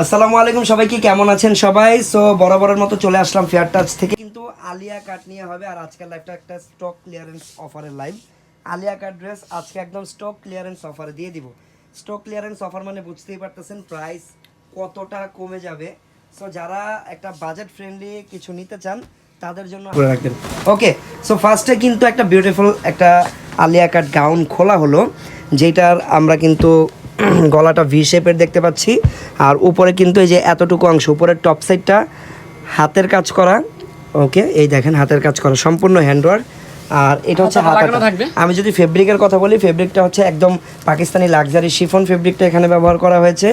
আসসালামু আলাইকুম, সবাইকে কেমন আছেন সবাই? সো বরাবরের মতো চলে আসলাম ফেয়ার টাচ থেকে, কিন্তু আলিয়া কাট নিয়ে হবে। আর আজকের লাইভটা একটা স্টক ক্লিয়ারেন্স অফারের লাইভ। আলিয়া কাট ড্রেস আজকে একদম স্টক ক্লিয়ারেন্স অফারে দিয়ে দিব। স্টক ক্লিয়ারেন্স অফার মানে বুঝতেই পারতেছেন প্রাইস কতটা কমে যাবে। সো যারা একটা বাজেট ফ্রেন্ডলি কিছু নিতে চান তাদের জন্য রাখবেন। ওকে, সো ফার্স্টে কিন্তু একটা বিউটিফুল একটা আলিয়া কাট গাউন খোলা হলো, যেটার আমরা কিন্তু গলাটা ভি শেপের দেখতে পাচ্ছি। আর উপরে কিন্তু এই যে এতটুকু অংশ, উপরের টপ সাইডটা হাতের কাজ করা। ওকে, এই দেখেন হাতের কাজ করা, সম্পূর্ণ হ্যান্ডওয়ার্ক। আর এটা হচ্ছে হাতাটা। আমি যদি ফেব্রিকের কথা বলি, ফেব্রিকটা হচ্ছে একদম পাকিস্তানি লাক্সারি শিফন ফেব্রিকটা এখানে ব্যবহার করা হয়েছে।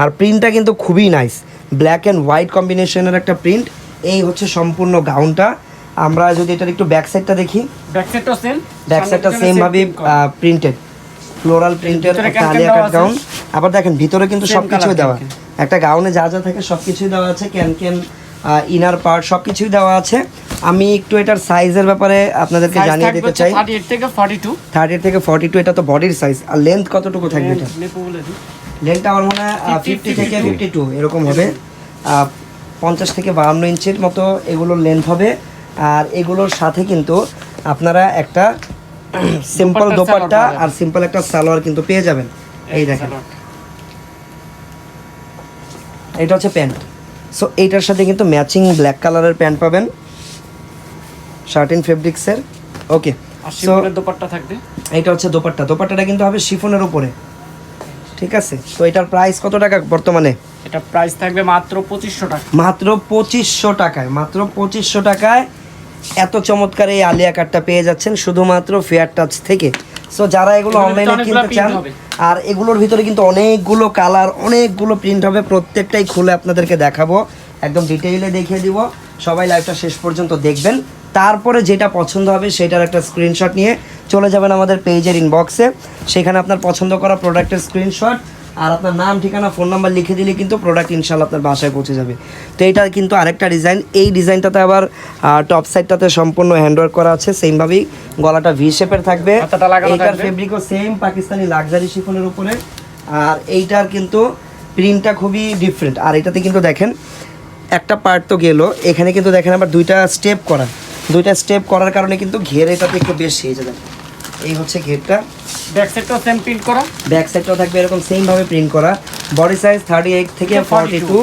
আর প্রিন্টটা কিন্তু খুবই নাইস, ব্ল্যাক অ্যান্ড হোয়াইট কম্বিনেশনের একটা প্রিন্ট। এই হচ্ছে সম্পূর্ণ গাউনটা। আমরা যদি এটার একটু ব্যাক সাইডটা দেখি, ব্যাক সাইডটা সেম ভাবে প্রিন্টেড, ফ্লোরাল প্রিন্টের একটা আলিয়া কাট গাউন। আবার দেখেন ভিতরে কিন্তু সবকিছুই দেওয়া, একটা গাউনে যা যা থাকে সবকিছুই দেওয়া আছে, ক্যান ইনার পার্ট সবকিছুই দেওয়া আছে। আমি একটু এটার সাইজের ব্যাপারে আপনাদেরকে জানিয়ে দিতে চাই। 38 থেকে 42 এটা তো বডির সাইজ। আর লেন্থ কতটুকু থাকবে? এটা লেন্থটা আমার মনে হয় 50 থেকে 52 এরকম হবে। 50 থেকে 52 ইঞ্চির মতো এগুলোর লেন্থ হবে। আর এগুলোর সাথে কিন্তু আপনারা একটা সিম্পল দোপাট্টা আর সিম্পল একটা সালোয়ার কিন্তু পেয়ে যাবেন। এই দেখেন, এটা হচ্ছে প্যান্ট। সো এইটার সাথে কিন্তু ম্যাচিং ব্ল্যাক কালারের প্যান্ট পাবেন, শার্টিন ফেব্রিক্সের। ওকে, সো দোপাট্টা থাকবে। এটা হচ্ছে দোপাট্টা। দোপাট্টাটা কিন্তু হবে শিফনের উপরে, ঠিক আছে? তো এটার প্রাইস কত টাকা বর্তমানে? এটা প্রাইস থাকবে মাত্র 2500 টাকা। মাত্র 2500 টাকায়, মাত্র 2500 টাকায় এত চমৎকার এই আলিয়া কাটটা পেয়ে যাচ্ছেন শুধুমাত্র ফেয়ার টাচ থেকে। সো যারা এগুলো অনলাইনে কিনতে চান, আর এগুলোর ভিতরে কিন্তু অনেকগুলো কালার, অনেকগুলো প্রিন্ট হবে, প্রত্যেকটাই খুলে আপনাদেরকে দেখাবো, একদম ডিটেইলে দেখিয়ে দিব। সবাই লাইভটা শেষ পর্যন্ত দেখবেন, তারপরে যেটা পছন্দ হবে সেটার একটা স্ক্রিনশট নিয়ে চলে যাবেন আমাদের পেজের ইনবক্সে। সেখানে আপনার পছন্দ করা প্রোডাক্টের স্ক্রিনশট আর আপনার নাম, ঠিকানা, ফোন নাম্বার লিখে দিলে কিন্তু প্রোডাক্ট ইনশাল্লাহ আপনার বাসায় পৌঁছে যাবে। তো এইটা কিন্তু আরেকটা ডিজাইন। এই ডিজাইনটাতে আবার টপ সাইডটাতে সম্পূর্ণ হ্যান্ডওয়ার্ক করা আছে, সেমভাবেই গলাটা ভি শেপের থাকবে। এইটার ফেব্রিকও সেম পাকিস্তানি লাক্সারি শিফনের উপরে। আর এইটার কিন্তু প্রিন্টটা খুবই ডিফারেন্ট। আর এটাতে কিন্তু দেখেন একটা পার্ট তো গেল, এখানে কিন্তু দেখেন আবার দুইটা স্টেপ করা। দুইটা স্টেপ করার কারণে কিন্তু ঘের এটাতে একটু বেশি এই যে দেখেন, এই হচ্ছে ঘেরটা। ব্যাক সাইডটাও সেম প্রিন্ট করা, ব্যাক সাইডটাও থাকবে এরকম সেম ভাবে প্রিন্ট করা। বডি সাইজ 38 থেকে 42।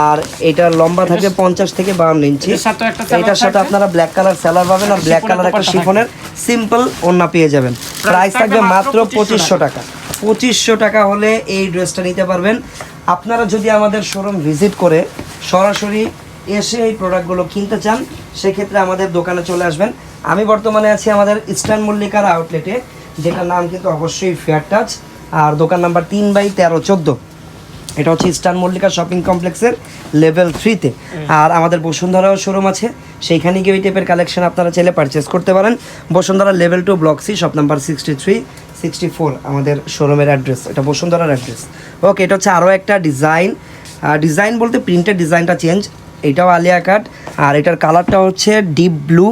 আর এটার লম্বা থাকবে 50 থেকে 52 ইঞ্চি। এটার সাথে আপনারা ব্ল্যাক কালার সেলার পাবেন আর ব্ল্যাক কালার একটা শিফনের সিম্পল ওড়না পেয়ে যাবেন। প্রাইস থাকবে মাত্র 2500 টাকা। 2500 টাকা হলে এই ড্রেসটা নিতে পারবেন। আপনারা যদি আমাদের শোরুম ভিজিট করে সরাসরি এসে এই প্রোডাক্টগুলো কিনতে চান, সেক্ষেত্রে আমাদের দোকানে চলে আসবেন। আমি বর্তমানে আছি আমাদের ইস্টার্ন মল্লিকার আউটলেটে, যেটার নাম কিন্তু অবশ্যই ফেয়ার টাচ। আর দোকান নাম্বার 3/13-14। এটা হচ্ছে ইস্টার্ন মল্লিকা শপিং কমপ্লেক্সের লেভেল 3-তে। আর আমাদের বসুন্ধরাও শোরুম আছে, সেইখানে গিয়ে ওই টাইপের কালেকশন আপনারা চাইলে পারচেস করতে পারেন। Bashundhara level 2 block C, shop number 63-64 আমাদের শোরুমের অ্যাড্রেস। এটা বসুন্ধরার অ্যাড্রেস। ওকে, এটা হচ্ছে আরও একটা ডিজাইন। ডিজাইন বলতে প্রিন্টের ডিজাইনটা চেঞ্জ। এটাও আলিয়া কাট, আর এটার কালারটা হচ্ছে ডিপ ব্লু।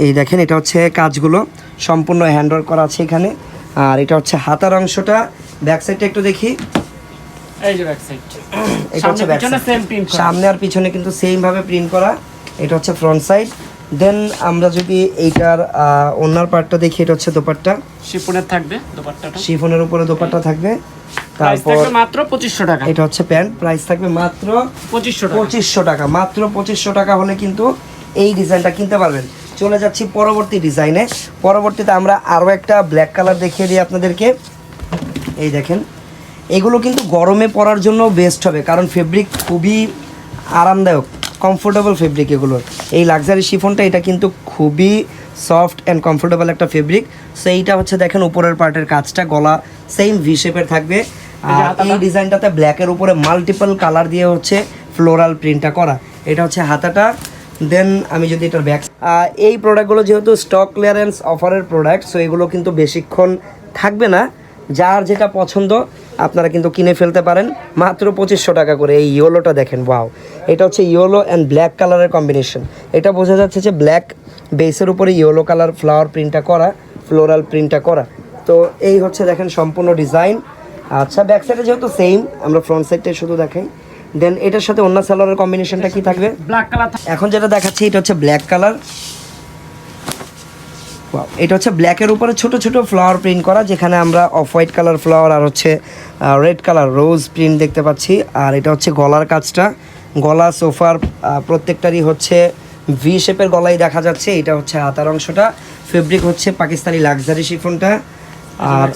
এই দেখেন, এটা হচ্ছে কাজগুলো সম্পূর্ণ হ্যান্ডওয়ার্ক করা আছে এখানে। আর এটা হচ্ছে হাতার অংশটা। ব্যাক সাইডটা একটু দেখি, এই যে ব্যাক সাইড, এটা হচ্ছে ব্যাক সাইড, সামনে আর পিছনে কিন্তু সেম ভাবে প্রিন্ট করা। এটা হচ্ছে ফ্রন্ট সাইড। দেন আমরা যদি এইটার ওনার পার্টটা দেখি, এটা হচ্ছে দোপাট্টা, শিফনের থাকবে দোপাট্টাটা, শিফনের উপরে দোপাট্টা থাকবে। তারপর মাত্র 2500 টাকা। এটা হচ্ছে প্যান্ট, প্রাইস থাকবে মাত্র 2500 টাকা। মাত্র 2500 টাকা হলে কিন্তু এই ডিজাইনটা কিনতে পারবেন। চলে যাচ্ছি পরবর্তী ডিজাইনে। পরবর্তীতে আমরা আরও একটা ব্ল্যাক কালার দেখিয়ে দিই আপনাদেরকে। এই দেখেন, এগুলো কিন্তু গরমে পরার জন্য বেস্ট হবে, কারণ ফেব্রিক খুবই আরামদায়ক, কমফোর্টেবল ফেব্রিক এগুলোর। এই লাক্সারি শিফনটা এটা কিন্তু খুবই সফট অ্যান্ড কমফোর্টেবল একটা ফেব্রিক। সো এইটা হচ্ছে দেখেন উপরের পার্টের কাজটা, গলা সেম ভি শেপের থাকবে। আর এই ডিজাইনটাতে ব্ল্যাকের উপরে মাল্টিপল কালার দিয়ে হচ্ছে ফ্লোরাল প্রিন্টটা করা। এটা হচ্ছে হাতাটা। দেন আমি যদি এটার ব্যাক, এই প্রোডাক্টগুলো যেহেতু স্টক ক্লিয়ারেন্স অফারের প্রোডাক্ট, সো এগুলো কিন্তু বেশিক্ষণ থাকবে না। যার যেটা পছন্দ আপনারা কিন্তু কিনে ফেলতে পারেন মাত্র 2500 টাকা করে। এই ইয়েলোটা দেখেন, ওয়াও, এটা হচ্ছে ইয়েলো অ্যান্ড ব্ল্যাক কালারের কম্বিনেশন। এটা বোঝা যাচ্ছে যে ব্ল্যাক বেসের উপরে ইয়েলো কালার ফ্লাওয়ার প্রিন্টটা করা, ফ্লোরাল প্রিন্টটা করা। তো এই হচ্ছে দেখেন সম্পূর্ণ ডিজাইন। আচ্ছা ব্যাক সাইডে যেহেতু সেম, আমরা ফ্রন্ট সাইডটা শুধু দেখাই। দেন এটার সাথে অন্য সালোয়ারের কম্বিনেশনটা কি থাকবে? Black colour. এখন যেটা দেখাচ্ছি এটা হচ্ছে ব্ল্যাক কালার। এটা হচ্ছে ব্ল্যাকের উপরে ছোট ছোট ফ্লাওয়ার প্রিন্ট করা, যেখানে আমরা অফ হোয়াইট কালার ফ্লাওয়ার আর হচ্ছে রেড কালার রোজ প্রিন্ট দেখতে পাচ্ছি। আর এটা হচ্ছে গলার কাজটা, গলা সোফার প্রত্যেকটারই হচ্ছে ভি শেপের গলাই দেখা যাচ্ছে। এটা হচ্ছে হাতার অংশটা, ফেব্রিক হচ্ছে পাকিস্তানি লাক্সারি শিফনটা আর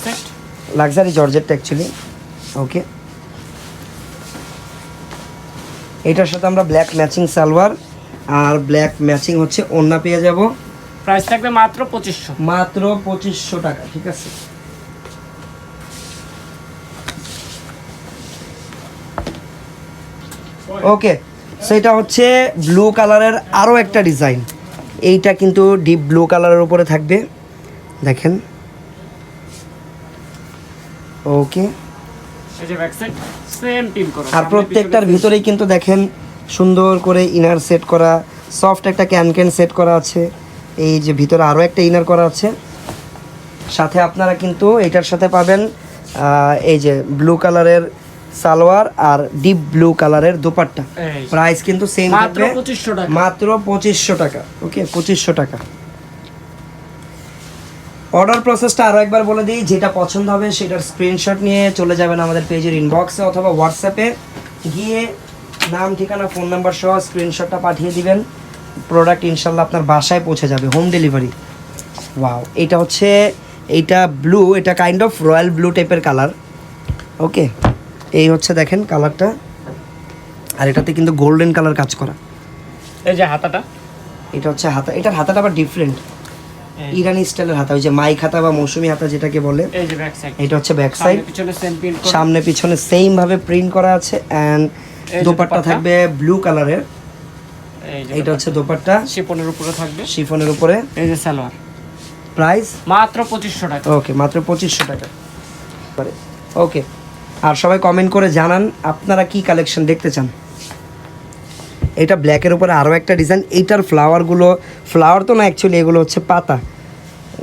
লাক্সারি জর্জেটটা অ্যাকচুয়ালি। ওকে, এটার সাথে আমরা ব্ল্যাক ম্যাচিং সালোয়ার আর ব্ল্যাক ম্যাচিং হচ্ছে ওড়না পেয়ে যাব। প্রাইস থাকবে মাত্র 2500। মাত্র 2500 টাকা। ঠিক আছে, ওকে। সেটা হচ্ছে ব্লু কালারের আরও একটা ডিজাইন। এইটা কিন্তু ডিপ ব্লু কালারের উপরে থাকবে, দেখেন। ওকে, এই যে ব্যাক সাইড সেম পিন করা, আর প্রত্যেকটার ভিতরেই কিন্তু দেখেন সুন্দর করে ইনার সেট করা, সফট একটা ক্যান সেট করা আছে। এই যে ভিতরে আরও একটা ইনার করা আছে। সাথে আপনারা কিন্তু এটার সাথে পাবেন এই যে ব্লু কালারের সালোয়ার আর ডিপ ব্লু কালারের দোপাট্টা। প্রাইস কিন্তু সেম মাত্র থাকবে, 2500 টাকা। মাত্র 2500 টাকা। ওকে, 2500 টাকা। অর্ডার প্রসেসটা আরও একবার বলে দিই, যেটা পছন্দ হবে সেটার স্ক্রিনশট নিয়ে চলে যাবেন আমাদের পেজের ইনবক্সে অথবা হোয়াটসঅ্যাপে গিয়ে নাম, ঠিকানা, ফোন নাম্বার সহ স্ক্রিনশটটা পাঠিয়ে দিবেন। প্রোডাক্ট ইনশাল্লাহ আপনার বাসায় পৌঁছে যাবে, হোম ডেলিভারি। ওয়াও, এটা হচ্ছে এইটা ব্লু, এটা কাইন্ড অফ রয়্যাল ব্লু টাইপের কালার। ওকে, এই হচ্ছে দেখেন কালারটা, আর এটাতে কিন্তু গোল্ডেন কালার কাজ করা। এই যে হাতাটা, এটা হচ্ছে হাতা, এটার হাতাটা আবার ডিফারেন্ট, ইরানি স্টাইলের হাতা, ওই যে মাইক হাতা বা মৌসুমি হাতা যেটাকে বলে। এই যে ব্যাক সাইড, এটা হচ্ছে ব্যাক সাইড, পিছনে সেম প্রিন্ট করা, সামনে পিছনে সেম ভাবে প্রিন্ট করা আছে। এন্ড দোপাট্টা থাকবে ব্লু কালারের। এই যে এটা হচ্ছে দোপাট্টা, শিফনের উপরে থাকবে, শিফনের উপরে। এই যে সালোয়ার, প্রাইস মাত্র 2500 টাকা। ওকে, মাত্র 2500 টাকা। ওকে, আর সবাই কমেন্ট করে জানান আপনারা কি কালেকশন দেখতে চান। এটা ব্ল্যাকের উপরে আরও একটা ডিজাইন। এইটার ফ্লাওয়ারগুলো, ফ্লাওয়ার তো না অ্যাকচুয়ালি, এগুলো হচ্ছে পাতা,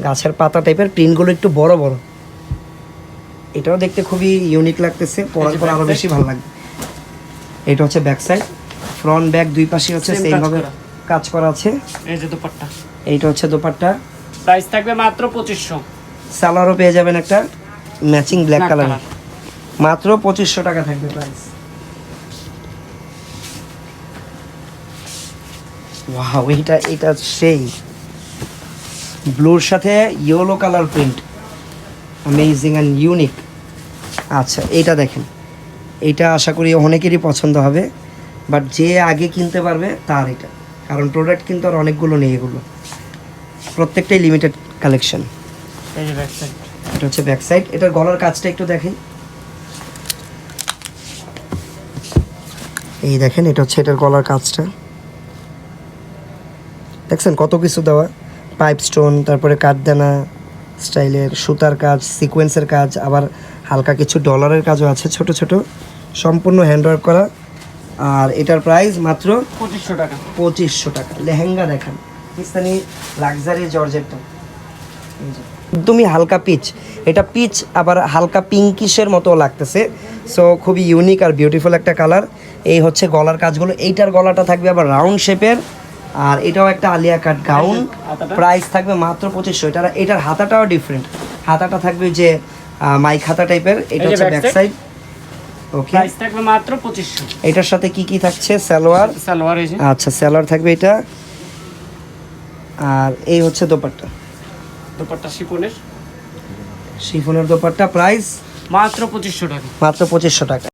গাছের পাতা টাইপের, প্রিন্টগুলো একটু বড় বড়। এটাও দেখতে খুবই ইউনিক লাগতেছে, পরার পর আরও বেশি ভালো লাগবে। এটা হচ্ছে ব্যাক সাইড, ফ্রন্ট ব্যাক দুই পাশে হচ্ছে Same সেম ভাবে কাজ করা। কাজ করা আছে। এই যে দোপাট্টা, এইটা হচ্ছে দোপাট্টা। প্রাইস থাকবে মাত্র 2500। সালোয়ারও পেয়ে যাবেন একটা matching black Black colour, color। মাত্র 2500 টাকা থাকবে প্রাইস। ওয়াও, এটা সেই ব্লুর সাথে yellow colour print, amazing and unique. আচ্ছা, এটা দেখেন, এটা আশা করি অনেকেরই পছন্দ হবে, বাট যে আগে কিনতে পারবে তার এটা, কারণ প্রোডাক্ট কিন্তু আর অনেকগুলো নেই, এগুলো প্রত্যেকটাই লিমিটেড কালেকশন। এই যে ব্যাক সাইড, এটা হচ্ছে ব্যাক সাইড। এটার গলার কাজটা একটু দেখেন, এই দেখেন, এটা হচ্ছে এটার গলার কাজটা, দেখছেন কত কিছু দেওয়া, পাইপ স্টোন, তারপরে কাঠদানা স্টাইলের সুতার কাজ, সিকোয়েন্সের কাজ, আবার হালকা কিছু ডলারের কাজও আছে ছোট ছোট, সম্পূর্ণ হ্যান্ডওয়ার্ক করা। আর এটার প্রাইস মাত্র 2500 টাকা। 2500 টাকা। লেহেঙ্গা দেখান, পাকিস্তানি লাক্সারি জর্জেটটা, একদমই হালকা পিচ, এটা পিচ আবার হালকা পিঙ্কিশের মতো লাগতেছে। সো খুবই ইউনিক আর বিউটিফুল একটা কালার। এই হচ্ছে গলার কাজগুলো। এইটার গলাটা থাকবে আবার রাউন্ড শেপের, আর এটাও একটা আলিয়া কাট গাউন। প্রাইস থাকবে মাত্র 2500। এটার হাতাটাও ডিফারেন্ট, হাতাটা থাকবে যে মাইক হাতা টাইপের। এটা হচ্ছে ব্যাক সাইড। ওকে, প্রাইস থাকবে মাত্র 2500। এটার সাথে কি কি থাকছে? সালোয়ার। সালোয়ার, এই যে আচ্ছা, সালোয়ার থাকবে এটা, আর এই হচ্ছে দোপাট্টা, দোপাট্টা শিফনের, শিফনের দোপাট্টা। প্রাইস মাত্র 2500 টাকা। মাত্র 2500 টাকা।